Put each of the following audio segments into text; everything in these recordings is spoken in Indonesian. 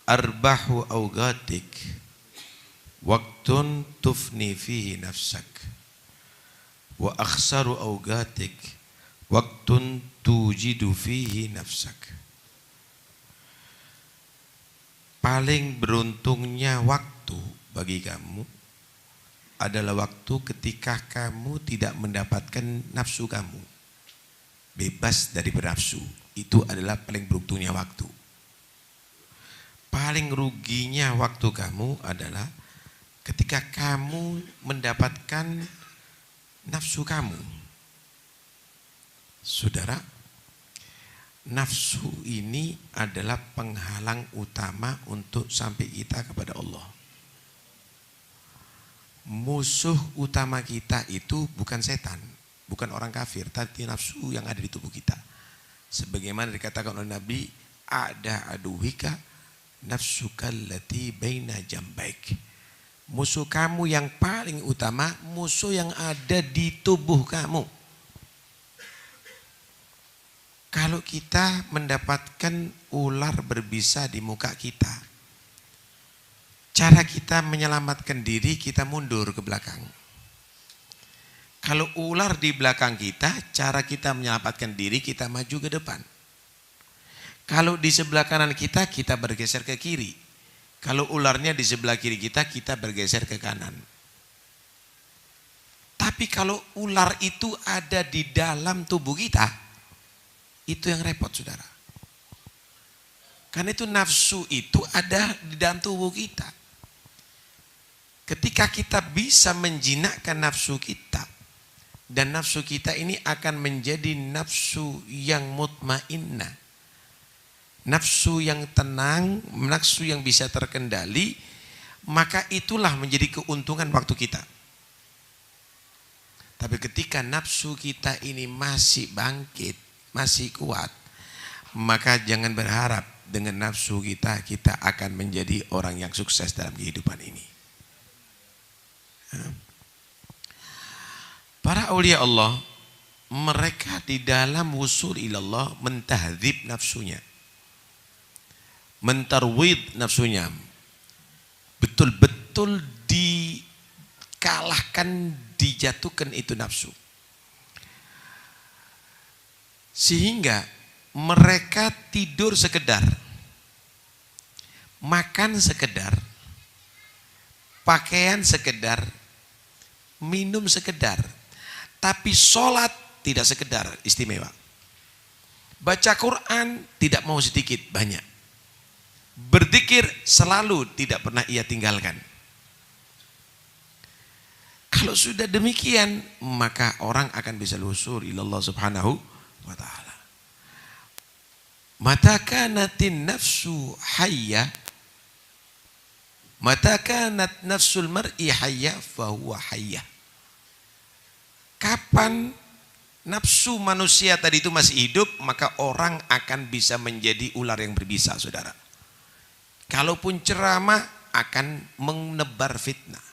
arbahu awgatik waktun tufni fihi nafsak wa akhsaru awgatik waktun tujidu fihi nafsak. Paling beruntungnya waktu bagi kamu adalah waktu ketika kamu tidak mendapatkan nafsu kamu, bebas dari bernafsu. Itu adalah paling beruntungnya waktu. Paling ruginya waktu kamu adalah ketika kamu mendapatkan nafsu kamu. Saudara, nafsu ini adalah penghalang utama untuk sampai kita kepada Allah. Musuh utama kita itu bukan setan, bukan orang kafir, tapi nafsu yang ada di tubuh kita. Sebagaimana dikatakan oleh Nabi, ada aduhika nafsukal lati baina jambaik. Musuh kamu yang paling utama, musuh yang ada di tubuh kamu. Kalau kita mendapatkan ular berbisa di muka kita, cara kita menyelamatkan diri, kita mundur ke belakang. Kalau ular di belakang kita, cara kita menyelamatkan diri, kita maju ke depan. Kalau di sebelah kanan kita, kita bergeser ke kiri. Kalau ularnya di sebelah kiri kita, kita bergeser ke kanan. Tapi kalau ular itu ada di dalam tubuh kita, itu yang repot, saudara. Karena itu nafsu itu ada di dalam tubuh kita. Ketika kita bisa menjinakkan nafsu kita, dan nafsu kita ini akan menjadi nafsu yang mutmainnah, nafsu yang tenang, nafsu yang bisa terkendali, maka itulah menjadi keuntungan waktu kita. Tapi ketika nafsu kita ini masih bangkit, masih kuat, maka jangan berharap dengan nafsu kita akan menjadi orang yang sukses dalam kehidupan ini. Para aulia Allah, mereka di dalam wusul ilallah mentahdzib nafsunya, mentarwid nafsunya, betul-betul dikalahkan, dijatuhkan itu nafsu. Sehingga mereka tidur sekedar, makan sekedar, pakaian sekedar, minum sekedar, tapi sholat tidak sekedar, istimewa. Baca Quran tidak mau sedikit, banyak. Berzikir selalu tidak pernah ia tinggalkan. Kalau sudah demikian, maka orang akan bisa lusur ilallah subhanahu wa ta'ala. Mata kanatin nafsu hayya, mata kanat nafsul mar'i hayya fahuwa hayya. Kapan nafsu manusia tadi itu masih hidup, maka orang akan bisa menjadi ular yang berbisa, saudara. Kalaupun ceramah akan menebar fitnah.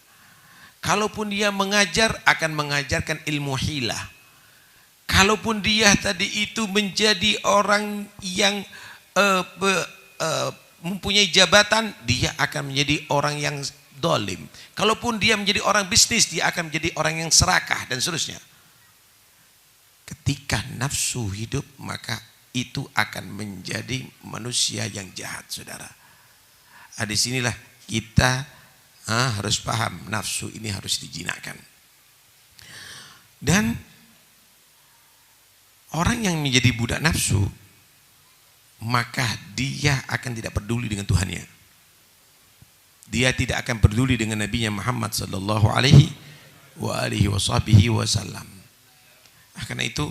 Kalaupun dia mengajar akan mengajarkan ilmu hilah. Kalaupun dia tadi itu menjadi orang yang mempunyai jabatan, dia akan menjadi orang yang dolim. Kalaupun dia menjadi orang bisnis, dia akan menjadi orang yang serakah dan seterusnya. Ketika nafsu hidup, maka itu akan menjadi manusia yang jahat, saudara. Di sinilah kita harus paham, nafsu ini harus dijinakkan. Dan orang yang menjadi budak nafsu, maka dia akan tidak peduli dengan Tuhannya. Dia tidak akan peduli dengan Nabi Muhammad sallallahu alaihi wasallam. Karena itu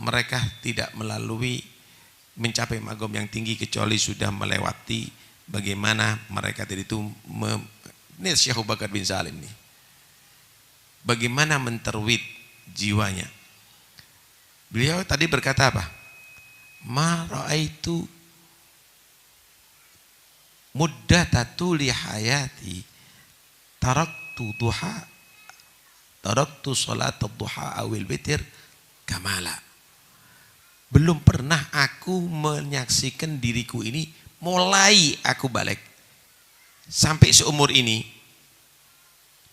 mereka tidak mencapai magom yang tinggi kecuali sudah melewati bagaimana mereka tadi itu ini Syekh Abu Bakar bin Salim nih. Bagaimana menterwid jiwanya. Beliau tadi berkata apa? Ma ra'aitu muddatu li hayati taraktu salat duha awil witir kamala. Belum pernah aku menyaksikan diriku ini mulai aku balik sampai seumur ini,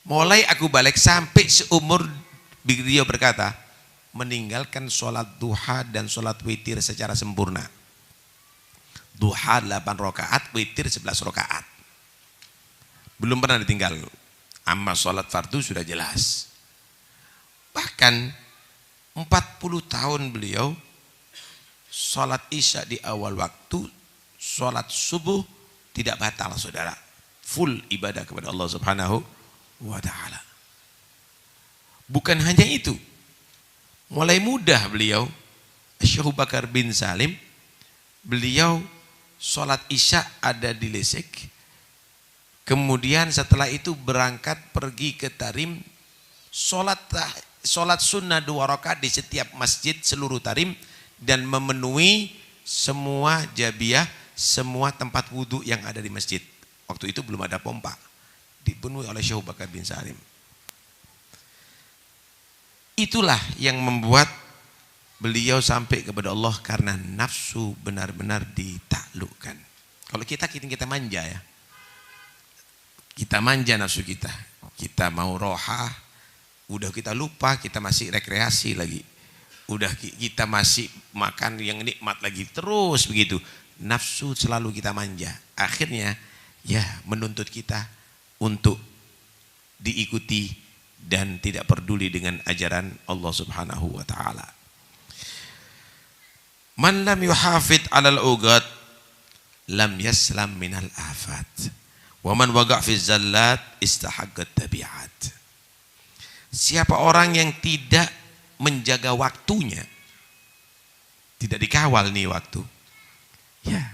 mulai aku balik sampai seumur, beliau berkata, meninggalkan sholat duha dan sholat witir secara sempurna. Duha 8 rakaat, witir 11 rakaat. Belum pernah ditinggal. Amma sholat fardu sudah jelas. Bahkan 40 tahun beliau sholat isya di awal waktu, sholat subuh tidak batal, saudara. Full ibadah kepada Allah Subhanahu wa ta'ala. Bukan hanya itu, mulai muda beliau, Syekh Abu Bakar bin Salim, beliau sholat isya ada di Lesek. Kemudian setelah itu berangkat pergi ke Tarim, sholat sunnah 2 rakaat di setiap masjid seluruh Tarim, dan memenuhi semua jabiah, semua tempat wudhu yang ada di masjid. Waktu itu belum ada pompa, dipenuhi oleh Syekh Abu Bakar bin Salim. Itulah yang membuat beliau sampai kepada Allah, karena nafsu benar-benar ditaklukkan. Kalau kita manja ya, kita manja nafsu kita. Kita mau rohah, udah kita lupa, kita masih rekreasi lagi. Udah kita masih makan yang nikmat lagi, terus begitu. Nafsu selalu kita manja. Akhirnya ya menuntut kita untuk diikuti dan tidak peduli dengan ajaran Allah Subhanahu wa ta'ala. Man lam yuhafid 'alal ugat lam yaslam minal afat. Wa man waqa' fi zallat istahaqqa tabi'at. Siapa orang yang tidak menjaga waktunya, tidak dikawal nih waktu, ya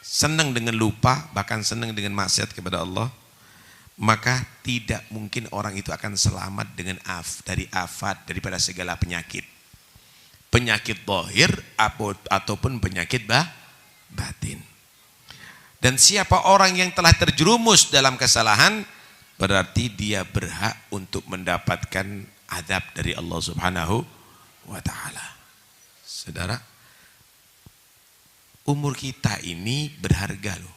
senang dengan lupa, bahkan senang dengan maksiat kepada Allah, maka tidak mungkin orang itu akan selamat dengan dari afat, daripada segala penyakit. Penyakit zahir ataupun penyakit batin. Dan siapa orang yang telah terjerumus dalam kesalahan, berarti dia berhak untuk mendapatkan azab dari Allah Subhanahu wa ta'ala. Saudara, umur kita ini berharga loh.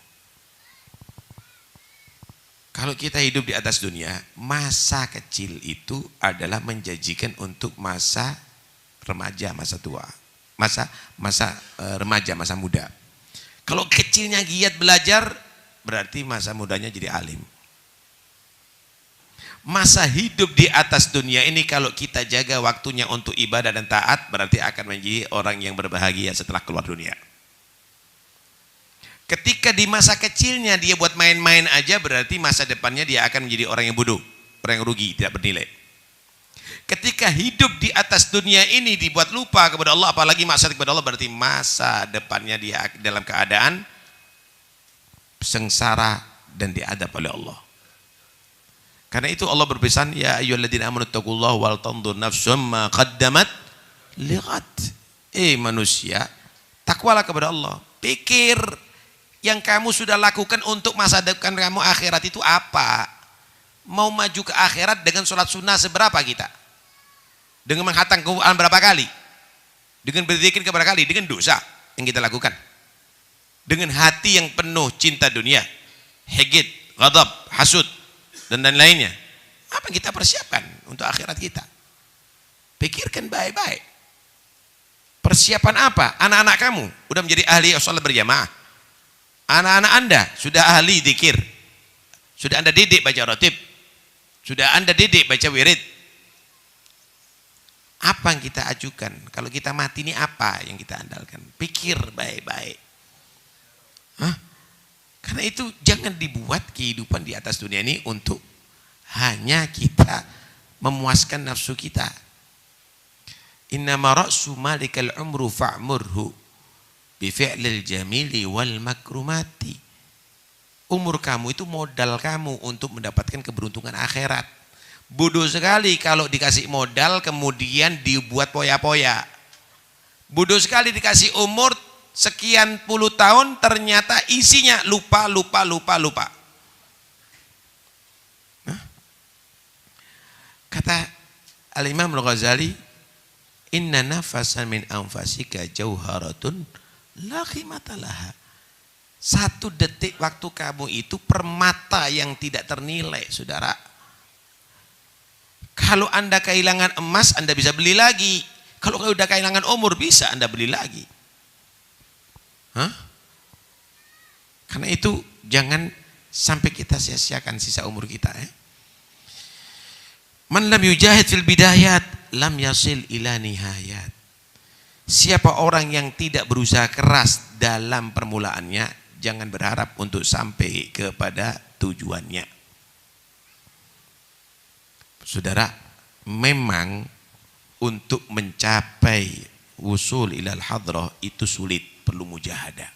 Kalau kita hidup di atas dunia, masa kecil itu adalah menjanjikan untuk masa remaja, masa tua, masa remaja, masa muda. Kalau kecilnya giat belajar, berarti masa mudanya jadi alim. Masa hidup di atas dunia ini kalau kita jaga waktunya untuk ibadah dan taat, berarti akan menjadi orang yang berbahagia setelah keluar dunia. Ketika di masa kecilnya dia buat main-main aja, berarti masa depannya dia akan menjadi orang yang bodoh, orang yang rugi, tidak bernilai. Ketika hidup di atas dunia ini dibuat lupa kepada Allah, apalagi maksiat kepada Allah, berarti masa depannya dia dalam keadaan sengsara dan diadab oleh Allah. Karena itu Allah berpesan, ya ayyuhalladzina amanu taqullaha wal tanzur nafsum ma qaddamat lighad. Manusia, takwalah kepada Allah. Pikir yang kamu sudah lakukan untuk masa depan kamu akhirat itu apa? Mau maju ke akhirat dengan sholat sunnah seberapa kita? Dengan menghatam Quran berapa kali? Dengan berzikir berapa kali? Dengan dosa yang kita lakukan. Dengan hati yang penuh cinta dunia, hegit, ghadab, hasud, dan lain-lainnya. Apa yang kita persiapkan untuk akhirat kita? Pikirkan baik-baik. Persiapan apa? Anak-anak kamu udah menjadi ahli sholat berjamaah. Anak-anak Anda sudah ahli zikir. Sudah Anda didik baca ratib. Sudah Anda didik baca wirid. Apa yang kita ajukan? Kalau kita mati ini apa yang kita andalkan? Pikir baik-baik. Karena itu jangan dibuat kehidupan di atas dunia ini untuk hanya kita memuaskan nafsu kita. Innama ra'su malikal umru fa'murhu bi fi'lil jamili wal makrumati. Umur kamu itu modal kamu untuk mendapatkan keberuntungan akhirat. Bodoh sekali kalau dikasih modal kemudian dibuat poya-poya. Bodoh sekali dikasih umur sekian puluh tahun ternyata isinya lupa. Kata Al-Imam Al-Ghazali, inna nafasan min anfasika jauharatun la qimata laha. 1 detik waktu kamu itu permata yang tidak ternilai, saudara. Kalau Anda kehilangan emas, Anda bisa beli lagi. Kalau udah kehilangan umur, bisa Anda beli lagi. Hah? Karena itu jangan sampai kita sia-siakan sisa umur kita. Man lam yujahid fil bidayat, lam yasil ila nihayat. Siapa orang yang tidak berusaha keras dalam permulaannya, jangan berharap untuk sampai kepada tujuannya. Saudara, memang untuk mencapai wusul ilal hadrah itu sulit, perlu mujahadah.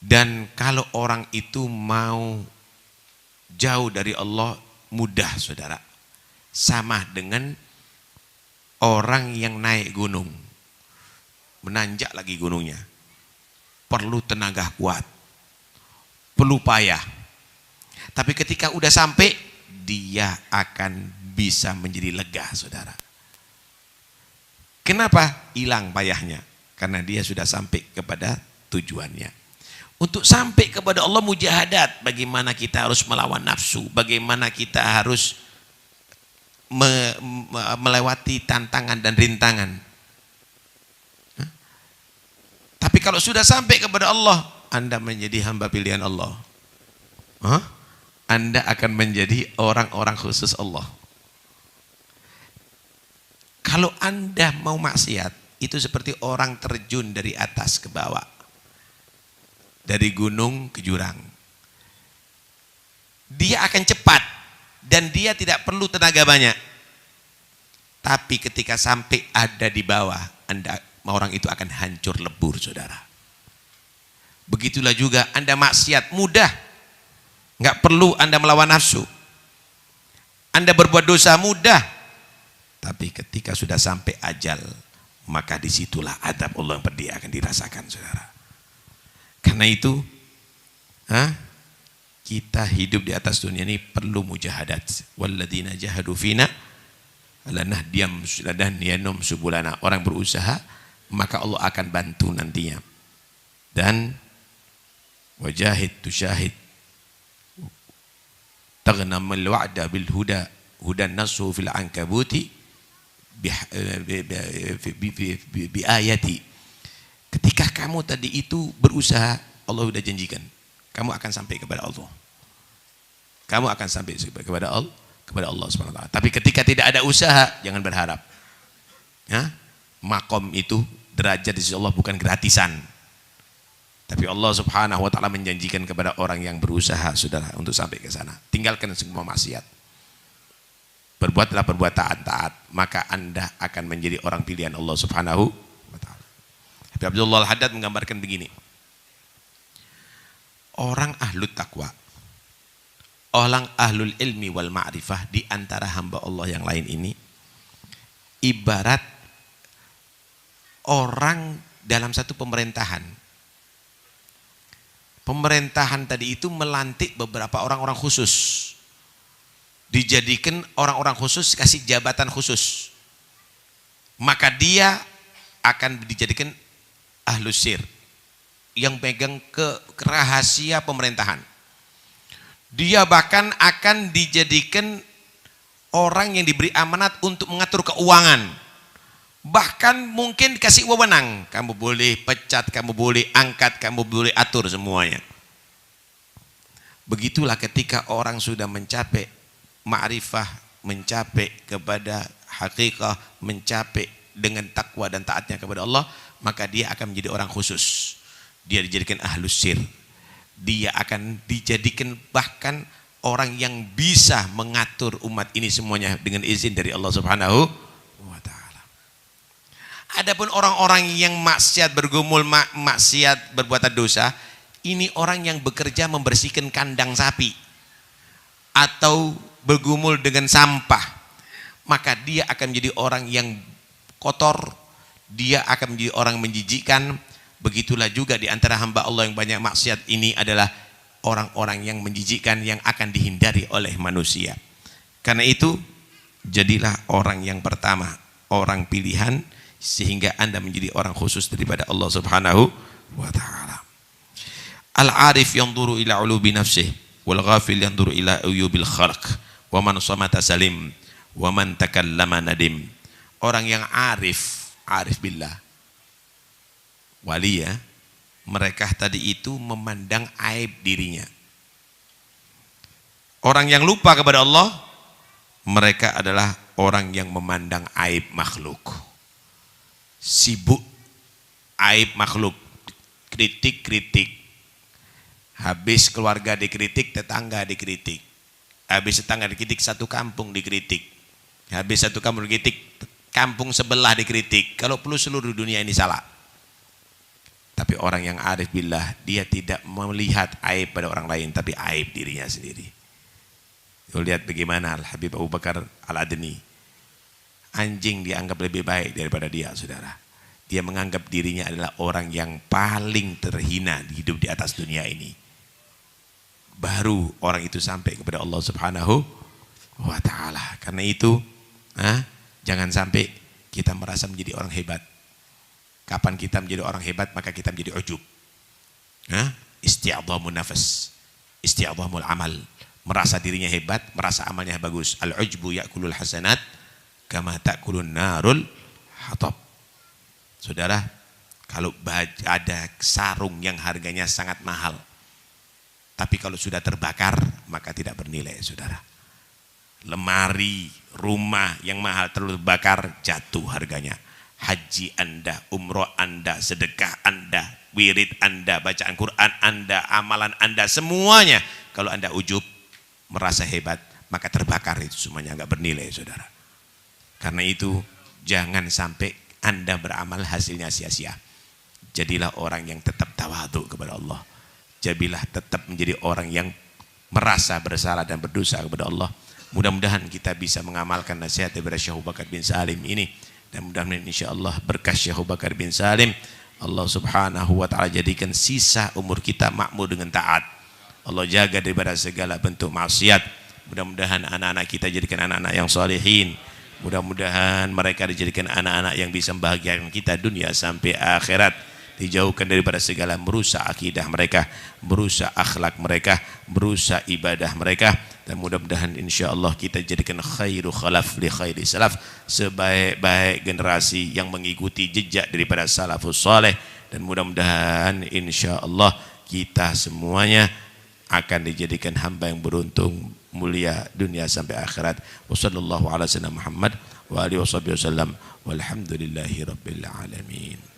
Dan kalau orang itu mau jauh dari Allah, mudah, saudara. Sama dengan orang yang naik gunung, menanjak lagi gunungnya, perlu tenaga kuat, perlu payah. Tapi ketika udah sampai, dia akan bisa menjadi lega, saudara. Kenapa? Hilang payahnya, karena dia sudah sampai kepada tujuannya. Untuk sampai kepada Allah, mujahadat. Bagaimana kita harus melawan nafsu, bagaimana kita harus melewati tantangan dan rintangan. Tapi kalau sudah sampai kepada Allah, Anda menjadi hamba pilihan Allah. Anda akan menjadi orang-orang khusus Allah. Kalau Anda mau maksiat, itu seperti orang terjun dari atas ke bawah, dari gunung ke jurang. Dia akan cepat dan dia tidak perlu tenaga banyak. Tapi ketika sampai ada di bawah, orang itu akan hancur lebur, saudara. Begitulah juga Anda maksiat, mudah. Nggak perlu Anda melawan nafsu. Anda berbuat dosa, mudah. Tapi ketika sudah sampai ajal, maka disitulah adab Allah yang pedih akan dirasakan, saudara. Karena itu, kita hidup di atas dunia ini perlu mujahadat. Walladzina jahadu fina lanahdiyannahum subulana. Orang berusaha, maka Allah akan bantu nantinya. Dan wajahid tusyahid taghnamul wa'da bil huda hudan nasu fil ankabuti bi ayati. Ketika kamu tadi itu berusaha, Allah sudah janjikan kamu akan sampai kepada Allah. Kamu akan sampai kepada Allah Subhanahu wa taala. Tapi ketika tidak ada usaha, jangan berharap. Makom itu, derajat di sisi Allah bukan gratisan. Tapi Allah Subhanahu wa taala menjanjikan kepada orang yang berusaha, saudara, untuk sampai ke sana. Tinggalkan semua maksiat. Berbuatlah perbuatan taat, maka Anda akan menjadi orang pilihan Allah Subhanahu wa taala. Habib Abdullah Al-Haddad menggambarkan begini. Orang ahlu taqwa, orang ahlul ilmi wal ma'rifah di antara hamba Allah yang lain ini ibarat orang dalam satu pemerintahan. Pemerintahan tadi itu melantik beberapa orang-orang khusus. Dijadikan orang-orang khusus, kasih jabatan khusus. Maka dia akan dijadikan ahlus sir, yang pegang ke rahasia pemerintahan. Dia bahkan akan dijadikan orang yang diberi amanat untuk mengatur keuangan. Bahkan mungkin dikasih wewenang, kamu boleh pecat, kamu boleh angkat, kamu boleh atur semuanya. Begitulah ketika orang sudah mencapai ma'rifah, mencapai kepada hakikah, mencapai dengan takwa dan taatnya kepada Allah, maka dia akan menjadi orang khusus. Dia dijadikan ahlus sir. Dia akan dijadikan bahkan orang yang bisa mengatur umat ini semuanya dengan izin dari Allah Subhanahu wa taala. Adapun orang-orang yang maksiat, bergumul maksiat, berbuat dosa, ini orang yang bekerja membersihkan kandang sapi atau bergumul dengan sampah, maka dia akan menjadi orang yang kotor, dia akan menjadi orang menjijikkan. Begitulah juga di antara hamba Allah yang banyak maksiat ini adalah orang-orang yang menjijikkan, yang akan dihindari oleh manusia. Karena itu, jadilah orang yang pertama, orang pilihan, sehingga Anda menjadi orang khusus daripada Allah Subhanahu wa ta'ala. Al-arif yanzuru ila ulubi nafsih wal ghafil yanzuru ila uyubil khalq wa man samata salim wa man takallama nadim. Orang yang arif billah, wali ya, mereka tadi itu memandang aib dirinya. Orang yang lupa kepada Allah, mereka adalah orang yang memandang aib makhluk. Sibuk aib makhluk, kritik. Habis keluarga dikritik, tetangga dikritik. Habis tetangga dikritik, satu kampung dikritik. Habis satu kampung dikritik, kampung sebelah dikritik. Kalau perlu seluruh dunia ini salah. Tapi orang yang arif billah, dia tidak melihat aib pada orang lain, tapi aib dirinya sendiri. Lihat bagaimana Al-Habib Abu Bakar Al-Adni. Anjing dianggap lebih baik daripada dia, saudara. Dia menganggap dirinya adalah orang yang paling terhina hidup di atas dunia ini. Baru orang itu sampai kepada Allah Subhanahu wa ta'ala. Karena itu, jangan sampai kita merasa menjadi orang hebat. Kapan kita menjadi orang hebat, maka kita menjadi ujub. Isti'adhamun nafas, isti'adhamul amal. Merasa dirinya hebat, merasa amalnya bagus. Al-ujbu ya'kulul hasanat kama ta'kulun narul hatab. Saudara, kalau ada sarung yang harganya sangat mahal, tapi kalau sudah terbakar, maka tidak bernilai, saudara. Lemari, rumah yang mahal terbakar, jatuh harganya. Haji Anda, umroh Anda, sedekah Anda, wirid Anda, bacaan Quran Anda, amalan Anda, semuanya. Kalau Anda ujub, merasa hebat, maka terbakar itu semuanya, enggak bernilai, saudara. Karena itu jangan sampai Anda beramal hasilnya sia-sia. Jadilah orang yang tetap tawadhu kepada Allah. Jadilah tetap menjadi orang yang merasa bersalah dan berdosa kepada Allah. Mudah-mudahan kita bisa mengamalkan nasihat daripada Syekh Abu Bakar bin Salim ini, dan mudah-mudahan insyaallah berkah Syekh Abu Bakar bin Salim, Allah Subhanahu wa ta'ala jadikan sisa umur kita makmur dengan taat. Allah jaga daripada segala bentuk maksiat. Mudah-mudahan anak-anak kita jadikan anak-anak yang salihin. Mudah-mudahan mereka dijadikan anak-anak yang bisa membahagiakan kita dunia sampai akhirat. Dijauhkan daripada segala merusak akidah mereka, merusak akhlak mereka, merusak ibadah mereka. Dan mudah-mudahan insyaallah kita jadikan khairu khalaf li khairi salaf, sebaik-baik generasi yang mengikuti jejak daripada salafus saleh. Dan mudah-mudahan insyaallah kita semuanya akan dijadikan hamba yang beruntung, mulia dunia sampai akhirat. Wassallallahu ala sayyidina Muhammad wa alihi wasallam walhamdulillahi rabbil alamin.